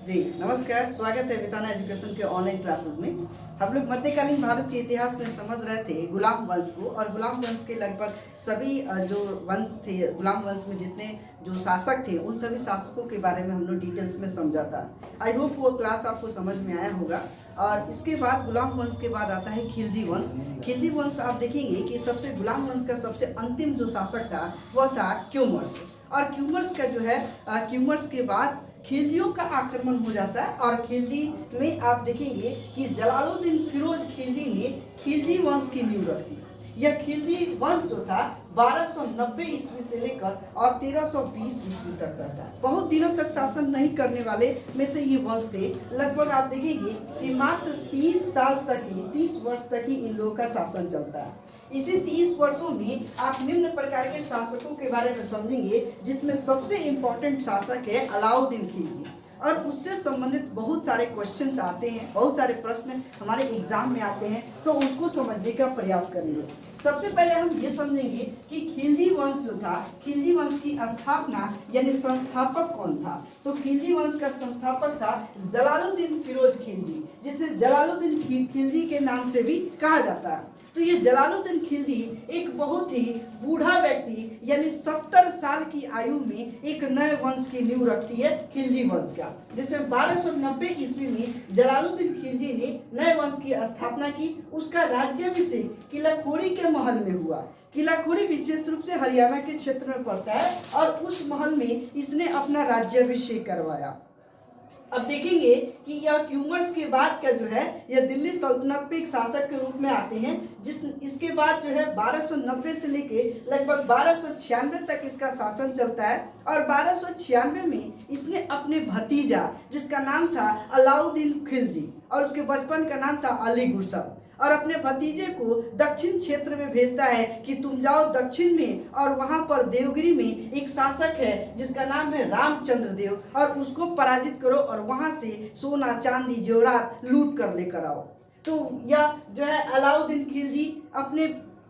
जी नमस्कार, स्वागत है विताना एजुकेशन के ऑनलाइन क्लासेस में। हम लोग मध्यकालीन भारत के इतिहास में समझ रहे थे गुलाम वंश को, और गुलाम वंश के लगभग सभी जो वंश थे, गुलाम वंश में जितने जो शासक थे, उन सभी शासकों के बारे में हम लोग डिटेल्स में समझा था। आई होप वो क्लास आपको समझ में आया होगा। और इसके बाद गुलाम वंश के बाद आता है खिलजी वंश। खिलजी वंश आप देखेंगे कि सबसे गुलाम वंश का सबसे अंतिम जो शासक था वह था क्यूमर्स। और क्यूमर्स का जो है क्यूमर्स के बाद खिलजियों का आक्रमण हो जाता है। और खिलजी में आप देखेंगे कि जलालुद्दीन फिरोज खिलजी ने खिलजी वंश की नींव रख दी। यह खिलजी वंश जो था 1290 ईस्वी से लेकर और 1320 ईस्वी तक रहता है। बहुत दिनों तक शासन नहीं करने वाले में से ये वंश थे। लगभग आप देखेंगे कि मात्र 30 साल तक ही, 30 वर्ष तक ही इन लोगों का शासन चलता है। इसी 30 वर्षों में आप निम्न प्रकार के शासकों के बारे में समझेंगे, जिसमें सबसे इम्पोर्टेंट शासक है अलाउद्दीन खिलजी। और उससे संबंधित बहुत सारे क्वेश्चंस आते हैं, बहुत सारे प्रश्न हमारे एग्जाम में आते हैं, तो उसको समझने का प्रयास करेंगे। सबसे पहले हम ये समझेंगे कि खिलजी वंश जो था, खिलजी वंश की स्थापना यानी संस्थापक कौन था। तो खिलजी वंश का संस्थापक था जलालुद्दीन फिरोज खिलजी, जिसे जलालुद्दीन खिलजी के नाम से भी कहा जाता है। तो ये जलालुद्दीन खिलजी एक बहुत ही बूढ़ा व्यक्ति यानी 70 साल की आयु में एक नए वंश की नींव रखती है, खिलजी वंश का, जिसमें 1290 ईस्वी में जलालुद्दीन खिलजी ने नए वंश की स्थापना की। उसका राज्याभिषेक किलाखोरी के महल में हुआ। किलाखोरी विशेष रूप से हरियाणा के क्षेत्र में पड़ता है, और उस महल में इसने अपना राज्याभिषेक करवाया। अब देखेंगे कि यह क्यूमर्स के बाद का जो है, यह दिल्ली सल्तनत पे एक शासक के रूप में आते हैं। इसके बाद जो है 1290 से लेके लगभग 1296 तक इसका शासन चलता है। और 1296 में इसने अपने भतीजा, जिसका नाम था अलाउद्दीन खिलजी, और उसके बचपन का नाम था अली गुरसब, और अपने भतीजे को दक्षिण क्षेत्र में भेजता है कि तुम जाओ दक्षिण में, और वहां पर देवगिरी में एक शासक है जिसका नाम है रामचंद्र देव, और उसको पराजित करो और वहां से सोना चांदी जेवरात लूट कर लेकर आओ। तो यह जो है अलाउद्दीन खिलजी अपने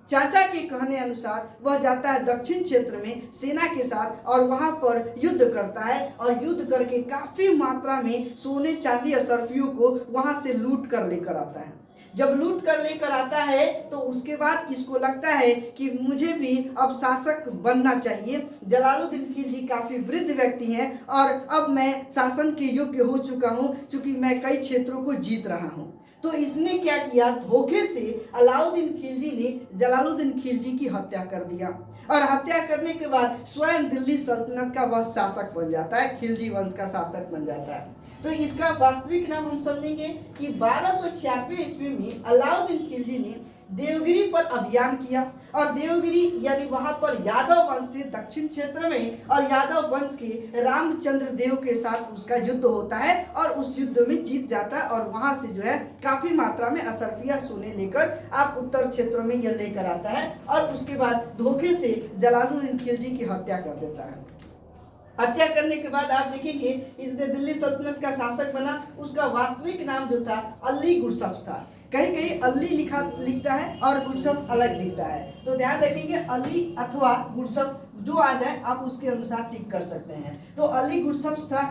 चाचा के कहने अनुसार वह जाता है दक्षिण क्षेत्र में सेना के साथ, और वहां पर युद्ध करता है, और युद्ध करके काफी मात्रा में सोने चांदी अशर्फियों को वहां से लूट कर लेकर आता है। जब लूट कर लेकर आता है तो उसके बाद इसको लगता है कि मुझे भी अब शासक बनना चाहिए। जलालुद्दीन खिलजी काफी वृद्ध व्यक्ति हैं, और अब मैं शासन के योग्य हो चुका हूं, क्योंकि मैं कई क्षेत्रों को जीत रहा हूं। तो इसने क्या किया, धोखे से अलाउद्दीन खिलजी ने जलालुद्दीन खिलजी की हत्या कर दिया, और हत्या करने के बाद स्वयं दिल्ली सल्तनत का वह शासक बन जाता है, खिलजी वंश का शासक बन जाता है। तो इसका वास्तविक नाम हम समझेंगे कि 1296 ईस्वी में अलाउद्दीन खिलजी ने देवगिरी पर अभियान किया, और देवगिरी यानी वहां पर यादव वंश थे दक्षिण क्षेत्र में, और यादव वंश के रामचंद्र देव के साथ उसका युद्ध होता है, और उस युद्ध में जीत जाता है, और वहां से जो है काफी मात्रा में अशर्फिया सोने लेकर आप उत्तर क्षेत्रों में यह लेकर आता है, और उसके बाद धोखे से जलालुद्दीन खिलजी की हत्या कर देता है। हत्या करने के बाद आप देखेंगे इसने दिल्ली सल्तनत का शासक बना। उसका वास्तविक नाम जो था अली गुरसब था। कहीं कहीं अली लिखता है और गुरसब अलग लिखता है, तो ध्यान रखेंगे अली अथवा गुरसब जो आ जाए आप उसके अनुसार टिक कर सकते हैं। तो अली गुरसब था,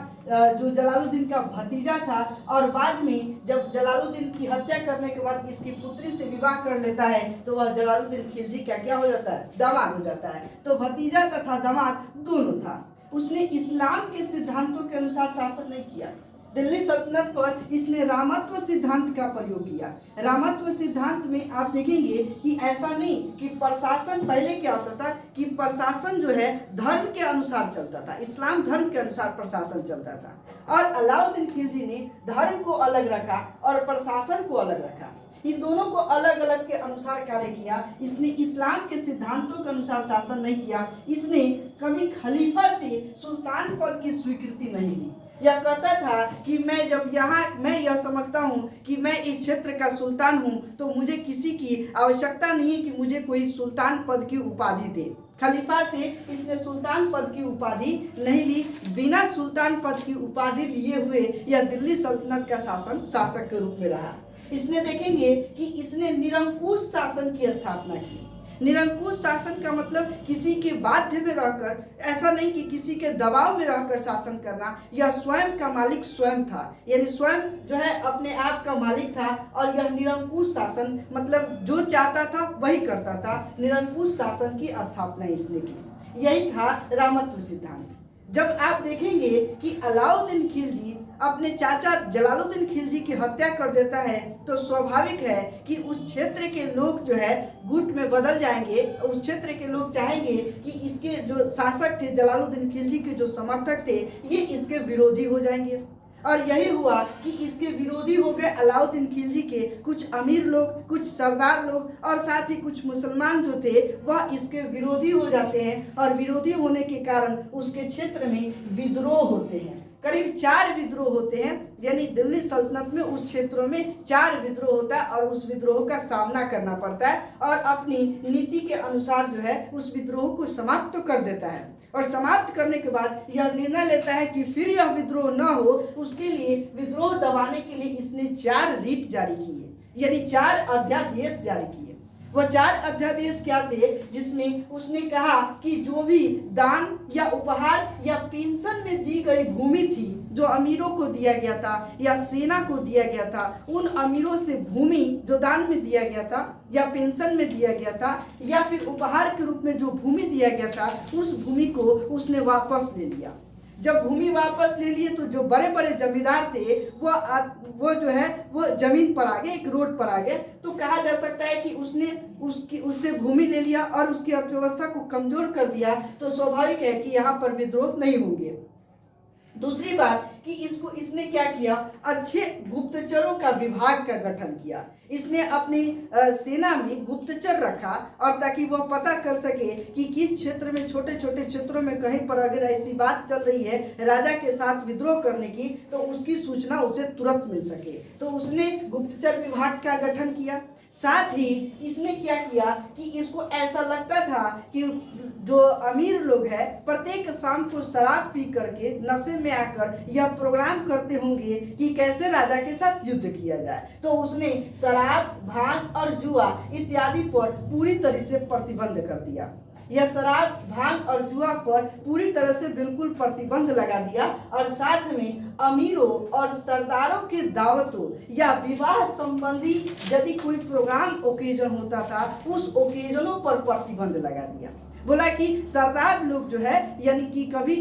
जो जलालुद्दीन का भतीजा था, और बाद में जब जलालुद्दीन की हत्या करने के बाद इसकी पुत्री से विवाह कर लेता है, तो वह जलालुद्दीन खिलजी क्या हो जाता है, दामाद हो जाता है। तो भतीजा तथा दामाद दोनों था। उसने इस्लाम के सिद्धांतों के अनुसार शासन नहीं किया। दिल्ली सल्तनत पर इसने रामत्व सिद्धांत का प्रयोग किया। रामत्व सिद्धांत में आप देखेंगे कि ऐसा नहीं कि प्रशासन, पहले क्या होता था कि प्रशासन जो है धर्म के अनुसार चलता था, इस्लाम धर्म के अनुसार प्रशासन चलता था, और अलाउद्दीन खिलजी ने धर्म को अलग रखा और प्रशासन को अलग रखा। इन दोनों को अलग अलग के अनुसार कार्य किया। इसने इस्लाम के सिद्धांतों के अनुसार शासन नहीं किया। इसने कभी खलीफा से सुल्तान पद की स्वीकृति नहीं ली। यह कहता था कि मैं यह समझता हूँ कि मैं इस क्षेत्र का सुल्तान हूँ, तो मुझे किसी की आवश्यकता नहीं है कि मुझे कोई सुल्तान पद की उपाधि दे। खलीफा से इसने सुल्तान पद की उपाधि नहीं ली। बिना सुल्तान पद की उपाधि लिए हुए यह दिल्ली सल्तनत का शासक के रूप में रहा। इसने देखेंगे कि इसने निरंकुश शासन की स्थापना की। निरंकुश शासन का मतलब किसी के बाध्य में रहकर, ऐसा नहीं कि किसी के दबाव में रहकर शासन करना। यह स्वयं का मालिक स्वयं था, यानी स्वयं जो है अपने आप का मालिक था। और यह निरंकुश शासन मतलब जो चाहता था वही करता था। निरंकुश शासन की स्थापना इसने की। यही था रामत्व सिद्धांत। जब आप देखेंगे कि अलाउद्दीन खिलजी अपने चाचा जलालुद्दीन खिलजी की हत्या कर देता है, तो स्वाभाविक है कि उस क्षेत्र के लोग जो है गुट में बदल जाएंगे। उस क्षेत्र के लोग चाहेंगे कि इसके जो शासक थे, जलालुद्दीन खिलजी के जो समर्थक थे, ये इसके विरोधी हो जाएंगे। और यही हुआ कि इसके विरोधी हो गए अलाउद्दीन खिलजी के कुछ अमीर लोग, कुछ सरदार लोग, और साथ ही कुछ मुसलमान जो थे वह इसके विरोधी हो जाते हैं। और विरोधी होने के कारण उसके क्षेत्र में विद्रोह होते हैं। करीब 4 विद्रोह होते हैं, यानी दिल्ली सल्तनत में उस क्षेत्रों में 4 विद्रोह होता है और उस विद्रोह का सामना करना पड़ता है। और अपनी नीति के अनुसार जो है उस विद्रोह को समाप्त कर देता है। और समाप्त करने के बाद यह निर्णय लेता है कि फिर यह विद्रोह न हो, उसके लिए विद्रोह दबाने के लिए इसने 4 रीट जारी किए, यानी 4 अध्यादेश जारी किए। वह 4 अध्यादेश क्या थे? जिसमें उसने कहा कि जो भी दान या उपहार या पेंशन में दी गई भूमि थी, जो अमीरों को दिया गया था या सेना को दिया गया था, उन अमीरों से भूमि जो दान में दिया गया था या पेंशन में दिया गया था या फिर उपहार के रूप में जो भूमि दिया गया था, उस भूमि को उसने वापस ले लिया। जब भूमि वापस ले लिए तो जो बड़े बड़े जमींदार थे वो जो है वो जमीन पर आ गए, एक रोड पर आ गए। तो कहा जा सकता है कि उसने उससे भूमि ले लिया और उसकी अर्थव्यवस्था को कमजोर कर दिया। तो स्वाभाविक है कि यहाँ पर विद्रोह नहीं होंगे। दूसरी बात कि इसने क्या किया, अच्छे गुप्तचरों का विभाग का गठन किया। इसने अपनी सेना में गुप्तचर रखा, और ताकि वह पता कर सके कि किस क्षेत्र में, छोटे छोटे क्षेत्रों में कहीं पर अगर ऐसी बात चल रही है राजा के साथ विद्रोह करने की, तो उसकी सूचना उसे तुरंत मिल सके। तो उसने गुप्तचर विभाग का गठन किया। साथ ही इसने क्या किया कि इसको ऐसा लगता था कि जो अमीर लोग हैं प्रत्येक शाम को शराब पी करके नशे में आकर यह प्रोग्राम करते होंगे कि कैसे राजा के साथ युद्ध किया जाए। तो उसने शराब, भांग और जुआ इत्यादि पर पूरी तरह से प्रतिबंध कर दिया। यह शराब, भांग और जुआ पर पूरी तरह से बिल्कुल प्रतिबंध लगा दिया। और साथ में अमीरों और सरदारों के दावतों या विवाह संबंधी यदि कोई प्रोग्राम ओकेजन होता था, उस ओकेजनों पर प्रतिबंध लगा दिया। बोला कि सरदार लोग जो है यानी कि कभी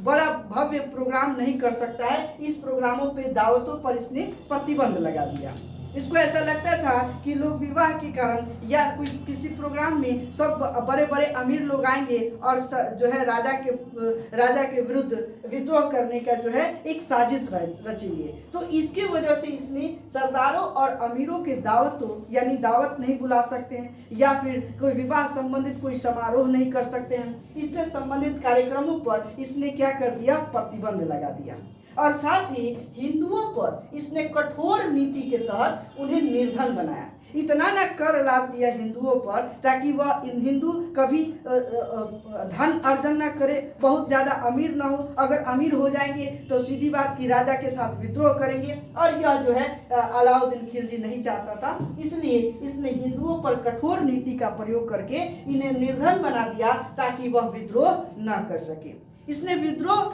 बड़ा भव्य प्रोग्राम नहीं कर सकता है। इस प्रोग्रामों पे, दावतों पर इसने प्रतिबंध लगा दिया। इसको ऐसा लगता था कि लोग विवाह के कारण या किसी प्रोग्राम में सब बड़े बड़े अमीर लोग आएंगे और जो है राजा के विरुद्ध विद्रोह करने का जो है एक साजिश रचेंगे। तो इसके वजह से इसने सरदारों और अमीरों के दावतों, यानी दावत नहीं बुला सकते हैं या फिर कोई विवाह संबंधित कोई समारोह नहीं कर सकते हैं, इससे संबंधित कार्यक्रमों पर इसने क्या कर दिया, प्रतिबंध लगा दिया। और साथ ही हिंदुओं पर इसने कठोर नीति के तहत उन्हें निर्धन बनाया। इतना न कर लाद दिया हिंदुओं पर ताकि वह हिंदू कभी धन अर्जन न करे, बहुत ज़्यादा अमीर न हो। अगर अमीर हो जाएंगे तो सीधी बात कि राजा के साथ विद्रोह करेंगे, और यह जो है अलाउद्दीन खिलजी नहीं चाहता था। इसलिए इसने हिंदुओं पर कठोर नीति का प्रयोग करके इन्हें निर्धन बना दिया ताकि वह विद्रोह न कर सके। इसने विद्रोह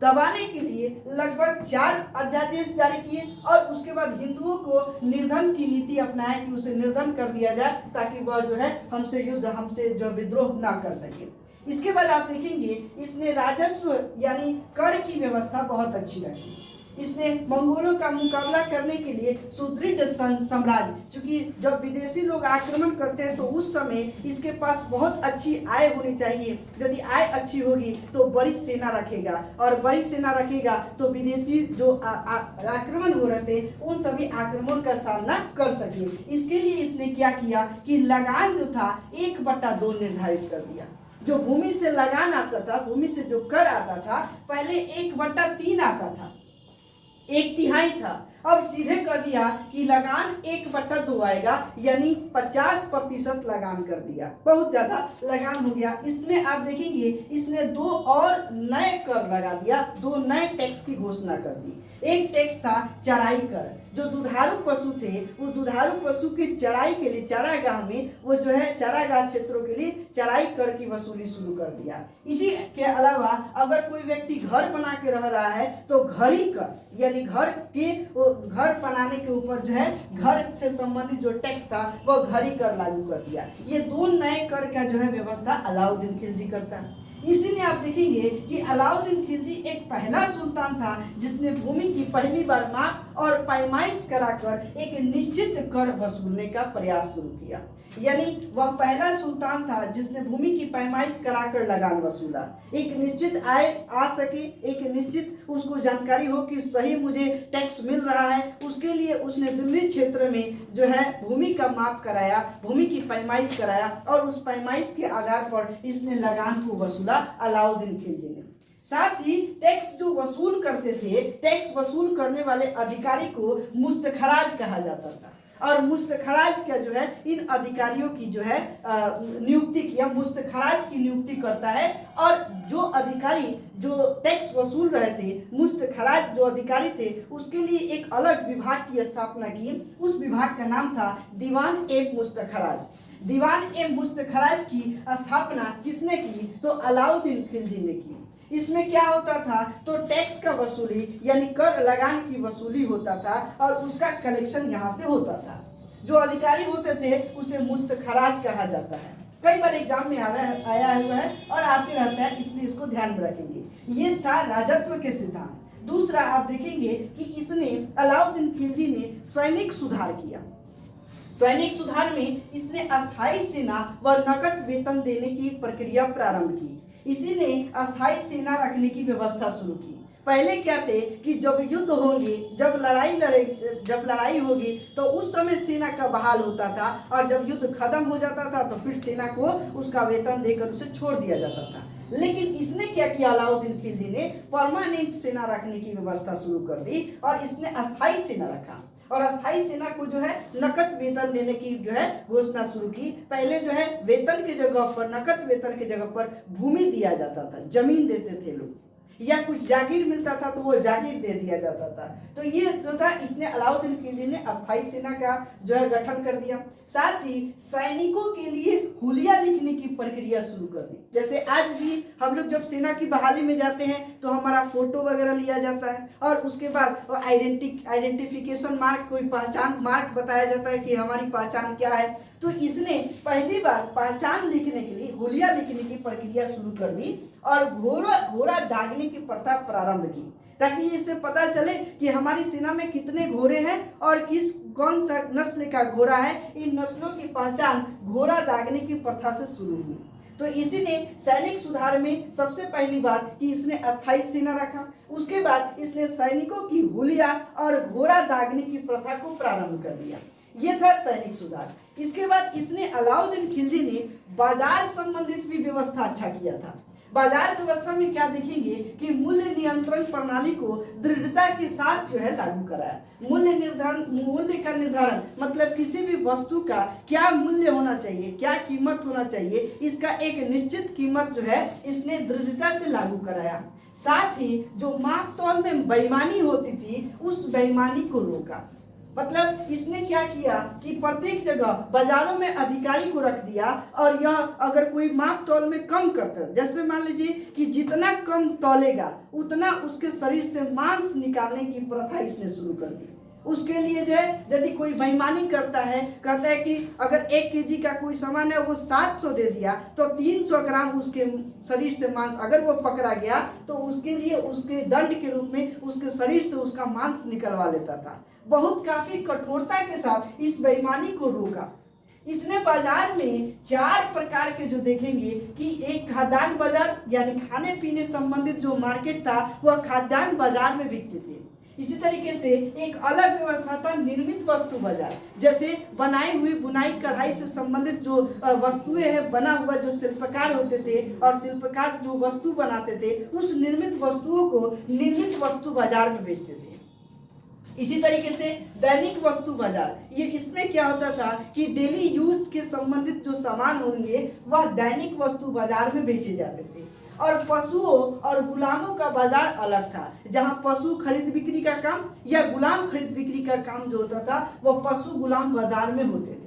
दबाने के लिए लगभग 4 अध्यादेश जारी किए और उसके बाद हिंदुओं को निर्धन की नीति अपनाया कि उसे निर्धन कर दिया जाए ताकि वह जो है हमसे जो विद्रोह ना कर सके। इसके बाद आप देखेंगे इसने राजस्व यानी कर की व्यवस्था बहुत अच्छी रखी। इसने मंगोलों का मुकाबला करने के लिए सुदृढ़ साम्राज्य, क्योंकि जब विदेशी लोग आक्रमण करते हैं तो उस समय इसके पास बहुत अच्छी आय होनी चाहिए। यदि आय अच्छी होगी तो बड़ी सेना रखेगा, और बड़ी सेना रखेगा तो विदेशी जो आक्रमण हो रहे थे उन सभी आक्रमण का सामना कर सके। इसके लिए इसने क्या किया कि लगान जो था 1/2 निर्धारित कर दिया। जो भूमि से लगान आता था, भूमि से जो कर आता था, पहले 1/3 आता था। 1/3 था। अब सीधे कर दिया कि लगान 1/2 आएगा, यानी 50% लगान कर दिया। बहुत ज्यादा लगान हो गया। इसमें आप देखेंगे इसने 2 और नए कर लगा दिया, 2 नए टैक्स की घोषणा कर दी। एक टैक्स था चराई कर, जो दुधारू पशु थे वो दुधारू पशु की चराई के लिए चारागाह में वो जो है चारागाह क्षेत्रों के लिए चराई कर की वसूली शुरू कर दिया। इसी के अलावा अगर कोई व्यक्ति घर बना के रह रहा है तो घरी कर, यानी घर बनाने के ऊपर जो है घर से संबंधित जो टैक्स था वो घरी कर लागू कर दिया। ये 2 नए कर का जो है व्यवस्था अलाउद्दीन खिलजी करता है। इसीलिए आप देखेंगे कि अलाउद्दीन खिलजी एक पहला सुल्तान था जिसने भूमि की पहली बार माप और पैमाइश कराकर एक निश्चित कर वसूलने का प्रयास शुरू किया। यानी वह पहला सुल्तान था जिसने भूमि की पैमाइश कराकर लगान वसूला। एक निश्चित आय आ सके, एक निश्चित उसको जानकारी हो कि सही मुझे टैक्स मिल रहा है, उसके लिए उसने दिल्ली क्षेत्र में जो है भूमि का माप कराया, भूमि की पैमाइश कराया और उस पैमाइश के आधार पर इसने लगान को वसूला अलाउद्दीन खिलजी ने। साथ ही टैक्स जो वसूल करते थे, टैक्स वसूल करने वाले अधिकारी को मुस्तखराज कहा जाता था और मुस्तखराज का जो है इन अधिकारियों की जो है नियुक्ति किया, मुस्तखराज की नियुक्ति करता है। और जो अधिकारी जो टैक्स वसूल रहे थे, मुस्तखराज जो अधिकारी थे, उसके लिए एक अलग विभाग की स्थापना की। उस विभाग का नाम था दीवान ए मुस्तखराज। दीवान ए मुस्तखराज की स्थापना किसने की? तो अलाउद्दीन खिलजी ने की। इसमें क्या होता था? तो टैक्स का वसूली यानी कर लगान की वसूली होता था और उसका कलेक्शन यहाँ से होता था। जो अधिकारी होते थे उसे मुस्तखराज कहा जाता है। कई बार एग्जाम में आया हुआ है और आते रहता है, इसलिए इसको ध्यान में रखेंगे। ये था राजत्व के सिद्धांत। दूसरा आप देखेंगे कि इसने अलाउद्दीन खिलजी ने सैनिक सुधार किया। सैनिक सुधार में इसने अस्थायी सेना व नकद वेतन देने की प्रक्रिया प्रारंभ की। इसी ने अस्थायी सेना रखने की व्यवस्था शुरू की। पहले क्या थे कि जब युद्ध होंगे, जब लड़ाई होगी तो उस समय सेना का बहाल होता था और जब युद्ध खत्म हो जाता था तो फिर सेना को उसका वेतन देकर उसे छोड़ दिया जाता था। लेकिन इसने क्या किया? अलाउद्दीन खिलजी ने परमानेंट सेना रखने की व्यवस्था शुरू कर दी और इसने अस्थायी सेना रखा और अस्थायी सेना को जो है नकद वेतन देने की जो है घोषणा शुरू की। पहले जो है वेतन की जगह पर, नकद वेतन की जगह पर भूमि दिया जाता था, जमीन देते थे लोग, या कुछ जागीर मिलता था तो वो जागीर दे दिया जाता था। तो ये जो था इसने अलाउद्दीन खिलजी ने अस्थायी सेना का जो है गठन कर दिया। साथ ही सैनिकों के लिए हुलिया लिखने की प्रक्रिया शुरू कर दी। जैसे आज भी हम लोग जब सेना की बहाली में जाते हैं तो हमारा फोटो वगैरह लिया जाता है और उसके बाद आइडेंटिफिकेशन मार्क, कोई पहचान मार्क बताया जाता है कि हमारी पहचान क्या है। तो इसने पहली बार पहचान लिखने के लिए हुलिया लिखने की प्रक्रिया शुरू कर दी और घोड़ा दागने की प्रथा प्रारंभ की, ताकि इससे पता चले कि हमारी सेना में कितने घोड़े हैं और कौन सा नस्ल का घोड़ा है। इन नस्लों की पहचान घोड़ा दागने की प्रथा से शुरू हुई। तो इसी ने सैनिक सुधार में सबसे पहली बात कि इसने अस्थायी सेना रखा। उसके बाद इसने सैनिकों की हुलिया और घोड़ा दागने की प्रथा को प्रारंभ कर दिया। ये था सैनिक सुधार। इसके बाद इसने अलाउद्दीन खिलजी ने बाजार संबंधित भी व्यवस्था अच्छा किया था। बाजार व्यवस्था में क्या देखेंगे कि मूल्य नियंत्रण प्रणाली को दृढ़ता के साथ जो है लागू कराया। मूल्य का निर्धारण मतलब किसी भी वस्तु का क्या मूल्य होना चाहिए, क्या कीमत होना चाहिए, इसका एक निश्चित कीमत जो है इसने दृढ़ता से लागू कराया। साथ ही जो माप तौल में बेईमानी होती थी उस बेईमानी को रोका। मतलब इसने क्या किया कि प्रत्येक जगह बाजारों में अधिकारी को रख दिया और यह अगर कोई माप तौल में कम करता, जैसे मान लीजिए कि जितना कम तौलेगा उतना उसके शरीर से मांस निकालने की प्रथा इसने शुरू कर दी। उसके लिए जो है यदि कोई बेईमानी करता है, कहता है कि अगर 1 केजी का कोई सामान है वो 700 दे दिया तो 300 ग्राम उसके शरीर से मांस अगर वो पकड़ा गया तो उसके लिए उसके दंड के रूप में उसके शरीर से उसका मांस निकलवा लेता था। बहुत काफी कठोरता के साथ इस बेईमानी को रोका। इसने बाजार में 4 प्रकार के जो देखेंगे कि एक खाद्यान्न बाजार यानी खाने पीने संबंधित जो मार्केट था वह खाद्यान्न बाजार में बिकते थे। इसी तरीके से एक अलग व्यवस्था था निर्मित वस्तु बाजार, जैसे बनाई हुई बुनाई कढ़ाई से संबंधित जो वस्तुएं हैं, बना हुआ जो शिल्पकार होते थे और शिल्पकार जो वस्तु बनाते थे उस निर्मित वस्तुओं को निर्मित वस्तु बाजार में बेचते थे। इसी तरीके से दैनिक वस्तु बाजार, ये इसमें क्या होता था कि डेली यूज के संबंधित जो सामान होंगे वह दैनिक वस्तु बाजार में बेचे जाते थे। और पशुओं और गुलामों का बाजार अलग था, जहां पशु खरीद बिक्री का काम या गुलाम खरीद बिक्री का काम जो होता था वह पशु गुलाम बाजार में होते थे।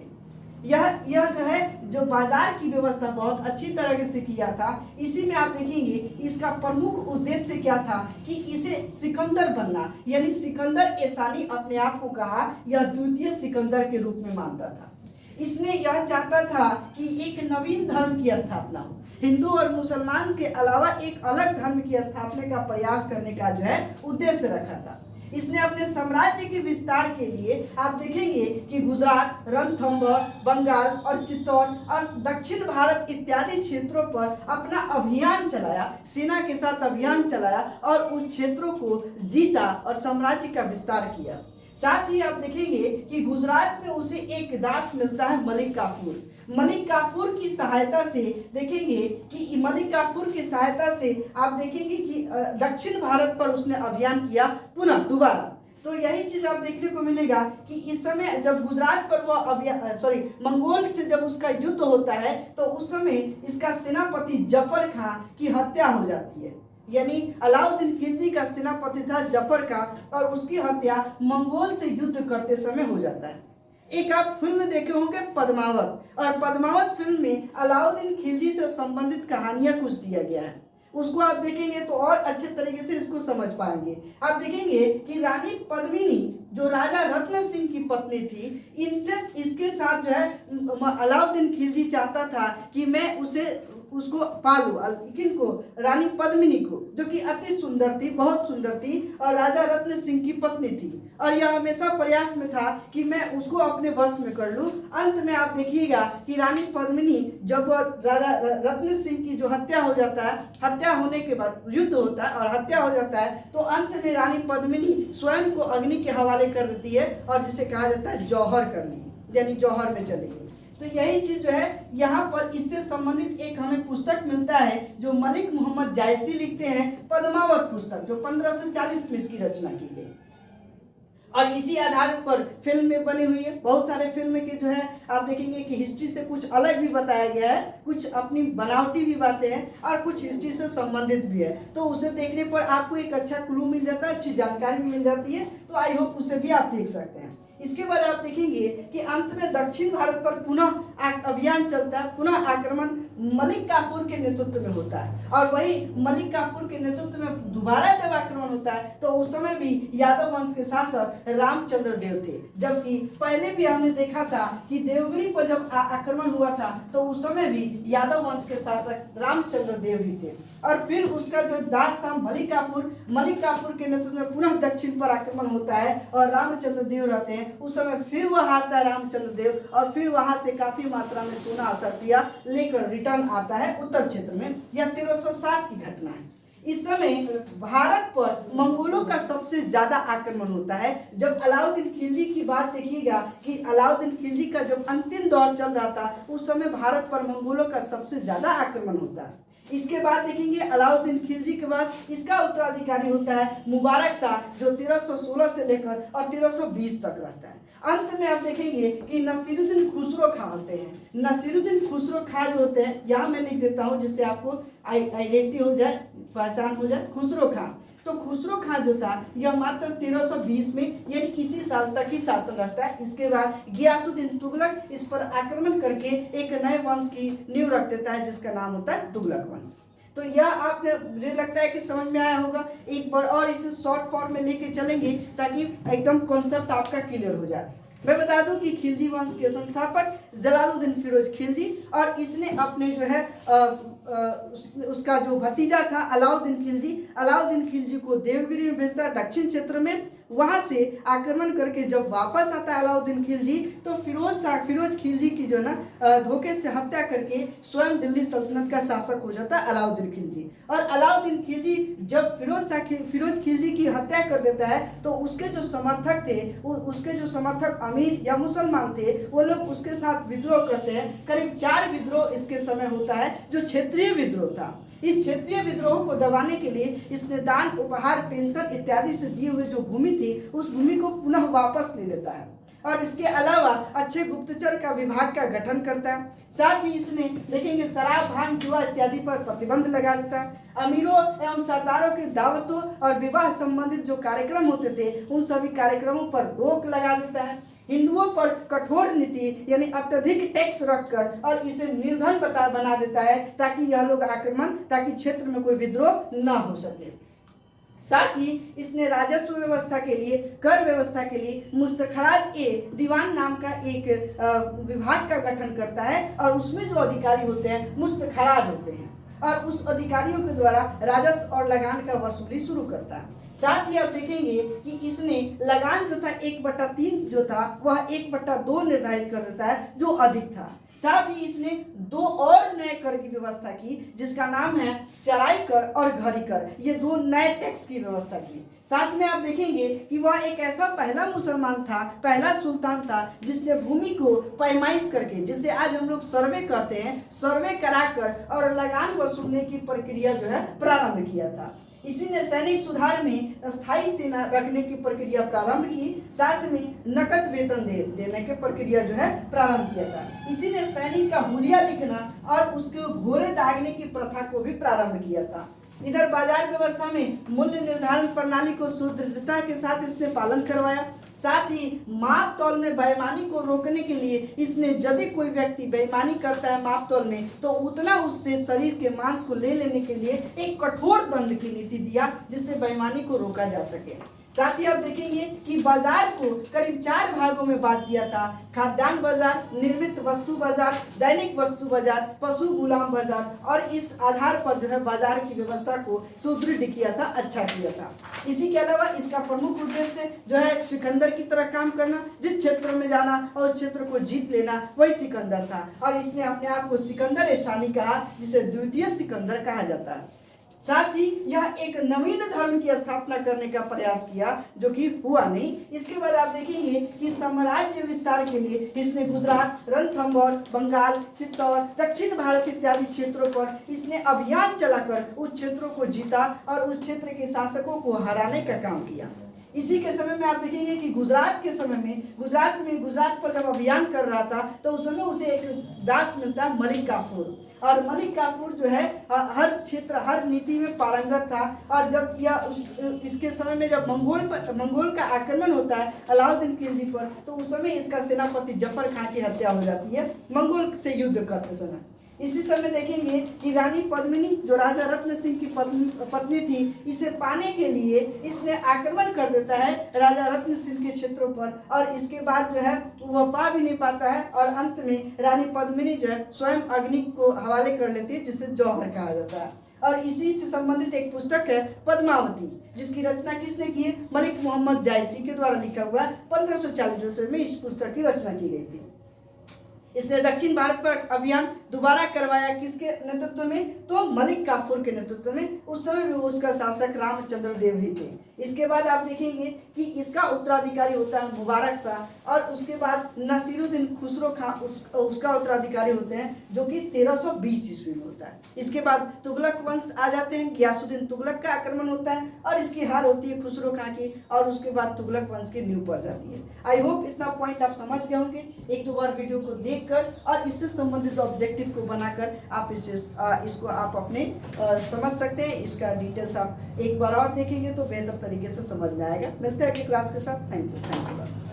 यह जो है जो बाजार की व्यवस्था बहुत अच्छी तरह से किया था। इसी में आप देखेंगे इसका प्रमुख उद्देश्य क्या था कि इसे सिकंदर बनना, यानी सिकंदर एसानी अपने आप को कहा यह द्वितीय सिकंदर के रूप में मानता था। इसने यह चाहता था कि एक नवीन धर्म की स्थापना हो, हिंदू और मुसलमान के अलावा एक अलग धर्म की स्थापना का प्रयास करने का जो है उद्देश्य रखा था। इसने अपने साम्राज्य के विस्तार के लिए आप देखेंगे कि गुजरात, रणथंभौर, बंगाल और चित्तौड़ और दक्षिण भारत इत्यादि क्षेत्रों पर अपना अभियान चलाया, सेना के साथ अभियान चलाया और उस क्षेत्रों को जीता और साम्राज्य का विस्तार किया। साथ ही आप देखेंगे कि गुजरात में उसे एक दास मिलता है मलिक काफूर। मलिक काफूर की सहायता से देखेंगे कि मलिक काफूर की सहायता से आप देखेंगे कि दक्षिण भारत पर उसने अभियान किया पुनः दोबारा। तो यही चीज आप देखने को मिलेगा कि इस समय जब गुजरात पर वह मंगोल से जब उसका युद्ध होता है तो उस समय इसका सेनापति जफर खां की हत्या हो जाती है, यानी अलाउद्दीन खिलजी का सेनापति था जफर खां और उसकी हत्या मंगोल से युद्ध करते समय हो जाता है। एक आप फिल्म देखे होंगे पद्मावत, और पद्मावत फिल्म में अलाउद्दीन खिलजी से संबंधित कहानियां कुछ दिया गया है, उसको आप देखेंगे तो और अच्छे तरीके से इसको समझ पाएंगे। आप देखेंगे कि रानी पद्मिनी जो राजा रत्न सिंह की पत्नी थी, इनसे इसके साथ जो है अलाउद्दीन खिलजी चाहता था कि मैं उसको पालू, किनको, रानी पद्मिनी को, जो कि अति सुंदर थी, बहुत सुंदर थी और राजा रत्न सिंह की पत्नी थी, और यह हमेशा प्रयास में था कि मैं उसको अपने वश में कर लूं। अंत में आप देखिएगा कि रानी पद्मिनी जब राजा रत्न सिंह की जो हत्या हो जाता है, हत्या होने के बाद युद्ध होता है और हत्या हो जाता है, तो अंत में रानी पद्मिनी स्वयं को अग्नि के हवाले कर देती है और जिसे कहा जाता है जौहर कर ली, यानी जौहर में चली गई। तो यही चीज जो है यहाँ पर इससे संबंधित एक हमें पुस्तक मिलता है जो मलिक मोहम्मद जायसी लिखते हैं, पद्मावत पुस्तक, जो 1540 में इसकी रचना की गई और इसी आधार पर फिल्म में बनी हुई है। बहुत सारे फिल्म के जो है आप देखेंगे कि हिस्ट्री से कुछ अलग भी बताया गया है, कुछ अपनी बनावटी भी बातें हैं और कुछ हिस्ट्री से संबंधित भी है, तो उसे देखने पर आपको एक अच्छा क्लू मिल जाता है, अच्छी जानकारी भी मिल जाती है। तो आई होप उसे भी आप देख सकते हैं। इसके बाद आप देखेंगे कि अंत में दक्षिण भारत पर पुनः अभियान चलता है, पुनः आक्रमण मलिक काफूर के नेतृत्व में होता है, और वही मलिक काफूर के नेतृत्व में दोबारा जब आक्रमण होता है तो उस समय भी यादव वंश के शासक रामचंद्र देव थे। जबकि पहले भी हमने देखा था कि देवगिरी पर जब आक्रमण हुआ था तो उस समय भी यादव वंश के शासक रामचंद्र देव ही थे। और फिर उसका जो दास था मलिक काफूर के नेतृत्व में पुनः दक्षिण पर आक्रमण होता है और रामचंद्र देव रहते हैं। उस समय फिर वह हारता है रामचंद्र देव और फिर वहां से काफी मात्रा में सोना असरफिया लेकर रिटर्न आता है उत्तर क्षेत्र में। यह 1307 की घटना है। इस समय भारत पर मंगोलों का सबसे ज्यादा आक्रमण होता है। जब अलाउद्दीन खिलजी की बात देखिएगा कि अलाउद्दीन खिलजी का जब अंतिम दौर चल रहा था उस समय भारत पर मंगोलों का सबसे ज्यादा आक्रमण होता है। इसके बाद देखेंगे अलाउद्दीन खिलजी के बाद इसका उत्तराधिकारी होता है मुबारक शाह, जो 1316 से लेकर और 1320 तक रहता है। अंत में आप देखेंगे कि नसीरुद्दीन खुसरो खां होते हैं। नसीरुद्दीन खुसरो खां जो होते हैं, यहाँ मैं लिख देता हूँ जिससे आपको आइडेंटिटी हो जाए, पहचान हो जाए। खुसरो खां, तो खुसरो खां जो था यह मात्र 1320 में यानी इसी साल तक ही शासन रहता है। इसके बाद गियासुद्दीन तुगलक इस पर आक्रमण करके एक नए वंश की नींव रख देता है जिसका नाम होता है तुगलक वंश। तो यह आपने, मुझे लगता है कि समझ में आया होगा। एक बार और इसे शॉर्ट फॉर्म में लेके चलेंगे ताकि एकदम कॉन्सेप्ट आपका क्लियर हो जाए। मैं बता दूं कि खिलजी वंश के संस्थापक जलालुद्दीन फिरोज खिलजी, और इसने अपने जो है उसका जो भतीजा था अलाउद्दीन खिलजी को देवगिरी में भेजता है दक्षिण क्षेत्र में। वहां से आक्रमण करके जब वापस आता है अलाउद्दीन खिलजी तो फिरोज खिलजी की जो ना धोखे से हत्या करके स्वयं दिल्ली सल्तनत का शासक हो जाता है अलाउद्दीन खिलजी। और अलाउद्दीन खिलजी जब फिरोज खिलजी की हत्या कर देता है तो उसके जो समर्थक थे, उसके जो समर्थक अमीर या मुसलमान थे, वो लोग उसके साथ विद्रोह करते हैं। करीब 4 विद्रोह इसके समय होता है जो क्षेत्रीय विद्रोह था। इस क्षेत्रीय विद्रोह को दबाने के लिए इसने दान, उपहार, पेंशन इत्यादि से दिए हुए जो भूमि थी उस भूमि को पुनः वापस ले लेता है और इसके अलावा अच्छे गुप्तचर का विभाग का गठन करता है। साथ ही इसने देखेंगे शराब, भांग, जुआ इत्यादि पर प्रतिबंध लगा देता है। अमीरों एवं सरदारों की दावतों और विवाह संबंधित जो कार्यक्रम होते थे उन सभी कार्यक्रमों पर रोक लगा देता है। हिंदुओं पर कठोर नीति यानी अत्यधिक टैक्स रखकर और इसे निर्धन बना देता है ताकि यह लोग ताकि क्षेत्र में कोई विद्रोह न हो सके। साथ ही इसने राजस्व व्यवस्था के लिए, कर व्यवस्था के लिए मुस्तखराज ए दीवान नाम का एक विभाग का गठन करता है और उसमें जो अधिकारी होते हैं मुस्तखराज होते हैं और उस अधिकारियों के द्वारा राजस्व और लगान का वसूली शुरू करता है। साथ ही आप देखेंगे कि इसने लगान जो था 1/3 जो था वह 1/2 निर्धारित कर देता है जो अधिक था। साथ ही इसने 2 और नए कर की व्यवस्था की जिसका नाम है चराई कर और घरी कर। ये 2 नए टैक्स की व्यवस्था की। साथ में आप देखेंगे कि वह एक ऐसा पहला मुसलमान था, पहला सुल्तान था जिसने भूमि को पैमाइश करके, जिसे आज हम लोग सर्वे कहते हैं, सर्वे कराकर और लगान वसूलने की प्रक्रिया जो है प्रारंभ किया था। इसी ने सैनिक सुधार में स्थायी सेना रखने की प्रक्रिया प्रारंभ की। साथ में नकद वेतन देने की प्रक्रिया जो है प्रारंभ किया था। इसी ने सैनिक का हुलिया लिखना और उसके घोड़े दागने की प्रथा को भी प्रारंभ किया था। इधर बाजार व्यवस्था में मूल्य निर्धारण प्रणाली को सुदृढ़ता के साथ इसने पालन करवाया। साथ ही माप तौल में बेईमानी को रोकने के लिए इसने यदि कोई व्यक्ति बेईमानी करता है माप तौल में तो उतना उससे शरीर के मांस को ले लेने के लिए एक कठोर दंड की नीति दिया जिससे बेईमानी को रोका जा सके। साथ ही आप देखेंगे कि बाजार को करीब 4 भागों में बांट दिया था। खाद्यान्न बाजार, निर्मित वस्तु बाजार, दैनिक वस्तु बाजार, पशु गुलाम बाजार और इस आधार पर जो है बाजार की व्यवस्था को सुदृढ़ किया था, अच्छा किया था। इसी के अलावा इसका प्रमुख उद्देश्य जो है सिकंदर की तरह काम करना, जिस क्षेत्र में जाना और उस क्षेत्र को जीत लेना वही सिकंदर था और इसने अपने आप को सिकंदर शानी कहा जिसे द्वितीय सिकंदर कहा जाता है। साथ ही यह एक नवीन धर्म की स्थापना करने का प्रयास किया जो कि हुआ नहीं। इसके बाद आप देखेंगे कि साम्राज्य विस्तार के लिए इसने गुजरात, रणथंभौर, बंगाल, चित्तौड़, दक्षिण भारत इत्यादि क्षेत्रों पर इसने अभियान चलाकर उस क्षेत्रों को जीता और उस क्षेत्र के शासकों को हराने का काम किया। इसी के समय में आप देखेंगे कि गुजरात के समय में गुजरात पर जब अभियान कर रहा था तो उस समय उसे एक दास मिलता है मलिक काफूर और मलिक काफूर जो है हर क्षेत्र हर नीति में पारंगत था और जब इसके समय में जब मंगोल का आक्रमण होता है अलाउद्दीन खिलजी पर तो उस समय इसका सेनापति जफर खां की हत्या हो जाती है मंगोल से युद्ध करते समय। इसी समय देखेंगे कि रानी पद्मिनी जो राजा रत्न सिंह की पत्नी थी इसे पाने के लिए इसने आक्रमण कर देता है राजा रत्न सिंह के क्षेत्रों पर और इसके बाद जो है वह पा भी नहीं पाता है और अंत में रानी पद्मिनी जो है स्वयं अग्नि को हवाले कर लेती है जिसे जौहर कहा जाता है। और इसी से संबंधित एक पुस्तक है पद्मावती जिसकी रचना किसने की है? मलिक मोहम्मद जायसी के द्वारा लिखा हुआ 1540 ईस्वी में इस पुस्तक की रचना की गई थी। इसने दक्षिण भारत पर अभियान दोबारा करवाया किसके नेतृत्व में? तो मलिक काफूर के नेतृत्व में। उस समय भी उसका शासक रामचंद्र देव ही थे। इसके बाद आप देखेंगे कि इसका उत्तराधिकारी होता है मुबारक शाह और उसके बाद नसीरुद्दीन खुसरो खां उसका उत्तराधिकारी होते हैं जो कि 1320 ईस्वी में होता है। इसके बाद तुगलक वंश आ जाते हैं, गियासुद्दीन तुगलक का आक्रमण होता है और इसकी हार होती है खुसरो खां की और उसके बाद तुगलक वंश की नींव पड़ जाती है। आई होप इतना पॉइंट आप समझ गए होंगे। एक दो बार वीडियो को देखकर और इससे संबंधित ऑब्जेक्टिव को बनाकर आप इसको आप अपने समझ सकते हैं। इसका डिटेल्स आप एक बार और देखेंगे तो बेहतर तरीके से समझ में आएगा। मिलते हैं अगली क्लास के साथ। Thank you. Thanks a lot.